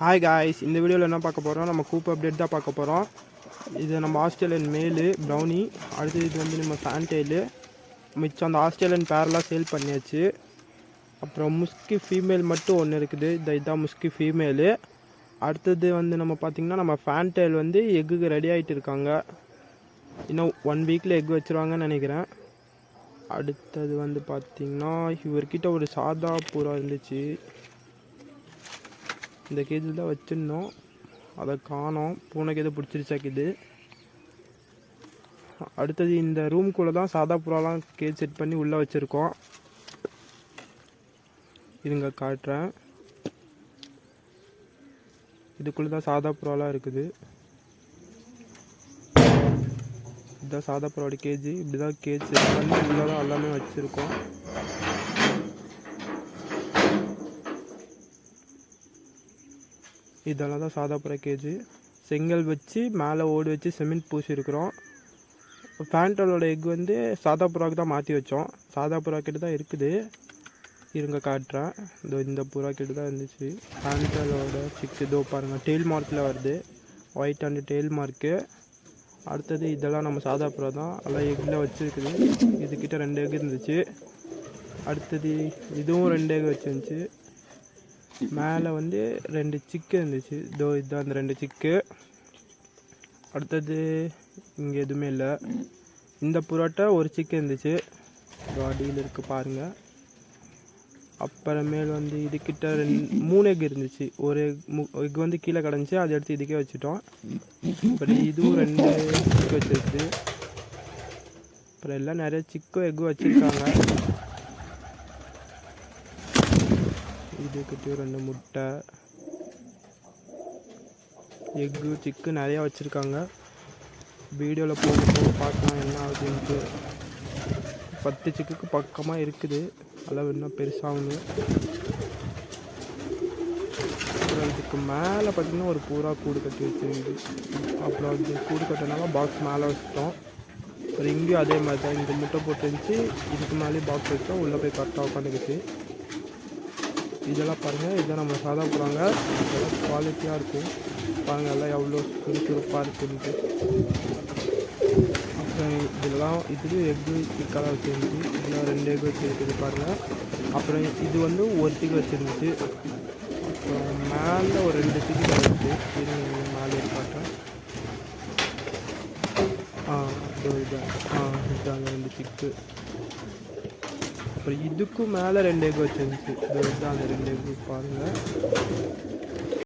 Hi guys, இந்த வீடியோவில் என்ன பார்க்க போகிறோம்? நம்ம கூப் அப்டேட் தான் பார்க்க போகிறோம். இது நம்ம ஆஸ்திரேலியன் மேலு ப்ரௌனி. அடுத்து இது வந்து நம்ம ஃபேன்டெயிலு. மிச்சம் அந்த ஆஸ்திரேலியன் பேரெலாம் சேல் பண்ணியாச்சு. அப்புறம் முஸ்கி ஃபீமேல் மட்டும் ஒன்று இருக்குது. இதுதான் முஸ்கி ஃபீமேலு. அடுத்தது வந்து நம்ம பார்த்திங்கன்னா நம்ம ஃபேன்டெயில் வந்து எக்குக்கு ரெடி ஆகிட்டு இருக்காங்க. இன்னும் 1 வீக்கில் எக் வச்சுருவாங்கன்னு நினைக்கிறேன். அடுத்தது வந்து பார்த்திங்கன்னா இவர்கிட்ட ஒரு சாதா புறா இருந்துச்சு. இந்த கேஜில் தான் வச்சுருந்தோம், அதை காணோம். பூனைக்கு எது பிடிச்சிருச்சாக்குது. அடுத்தது இந்த ரூம்குள்ளே தான் சாதா புறாலாம் கேஜ் செட் பண்ணி உள்ளே வச்சுருக்கோம். இதுங்க காட்டுறேன். இதுக்குள்ளே தான் சாதா புறாலாம் இருக்குது. இதுதான் சாதா புறாவோட கேஜி. இப்படி தான் கேஜ் செட் பண்ணி உள்ளே தான் எல்லாமே வச்சுருக்கோம். இதெல்லாம் தான் சாதா புறா கேஜி. செங்கல் வச்சு மேலே ஓடி வச்சு சிமெண்ட் பூசிருக்கிறோம். ஃபேன்டலோட எக் வந்து சாதா புறாவுக்கு தான் மாற்றி வச்சோம். சாதா புறா கிட்ட தான் இருக்குது. இருங்க காட்டுறேன். இந்த புறா கிட்ட தான் இருந்துச்சு. ஃபேன்டலோட சிக்ஸ் இதோ பாருங்கள், டெயில் மார்க்கில் வருது. White and tail mark. அடுத்தது இதெல்லாம் நம்ம சாதா புறா தான், எல்லாம் எக்கில் வச்சுருக்குது. இதுக்கிட்ட 2 எக் இருந்துச்சு. அடுத்தது இதுவும் 2 எக் வச்சுருந்துச்சு. மேலே வந்து 2 சிக்கு இருந்துச்சு. இதுதான் அந்த 2 சிக்கு. அடுத்தது இங்கே எதுவுமே இல்லை. இந்த புறாட்டை ஒரு சிக்கு இருந்துச்சு, அடியில் இருக்குது பாருங்கள். அப்புறமேல் வந்து இதுக்கிட்ட 3 எக் இருந்துச்சு. ஒரு எக் வந்து கீழே கிடந்துச்சு, அதை எடுத்து இதுக்கே வச்சுட்டோம். அப்படி இதுவும் 2 சிக்கு வச்சிருச்சு. அப்புறம் எல்லாம் நிறைய சிக்கும் எக்கும் வச்சுருக்காங்க. இதுக்கிட்டே 2 முட்டை, எக்கு, சிக்கு நிறையா வச்சுருக்காங்க. வீடியோவில் போக போக பார்க்கலாம் என்ன ஆகுதுன்ட்டு. 10 சிக்குக்கு பக்கமாக இருக்குது. அளவு இன்னும் பெருசாகுது. அப்புறம் இதுக்கு மேலே பார்த்திங்கன்னா ஒரு பூரா கூடு கட்டி வச்சுருந்து. அப்புறம் அது கூடு கட்டினால பாக்ஸ் மேலே வச்சுட்டோம். அப்புறம் இங்கேயும் அதே மாதிரி தான் இந்த முட்டை போட்டு இருந்துச்சு. இதுக்கு மேலேயும் பாக்ஸ் வச்சோம். உள்ளே போய் கரெக்டாக உட்காந்துக்கிச்சு. இதெல்லாம் பாருங்கள், இதெல்லாம் நம்ம சாதா போகிறாங்க. இதெல்லாம் குவாலிட்டியாக இருக்கும் பாருங்கள். எல்லாம் எவ்வளோ சுறுசுறுப்பாக இருக்குன்ட்டு. அப்புறம் இதெல்லாம் இதுலேயும் எக்கு சிக்காக வச்சுருந்துச்சு. இதெல்லாம் 2 எக் வச்சுருக்குது பாருங்கள். அப்புறம் இது வந்து ஒரு சிக்கு வச்சுருந்துச்சு. அப்புறம் மேலே ஒரு 2 சிக்கு கிடந்துச்சு. இது மேலே காட்டுறேன். இதாங்க 2 சிக்கு. அப்புறம் இதுக்கும் மேலே 2 எக் வச்சுருந்துச்சு. இதுதான் அந்த 2 எக்கு பாருங்கள்.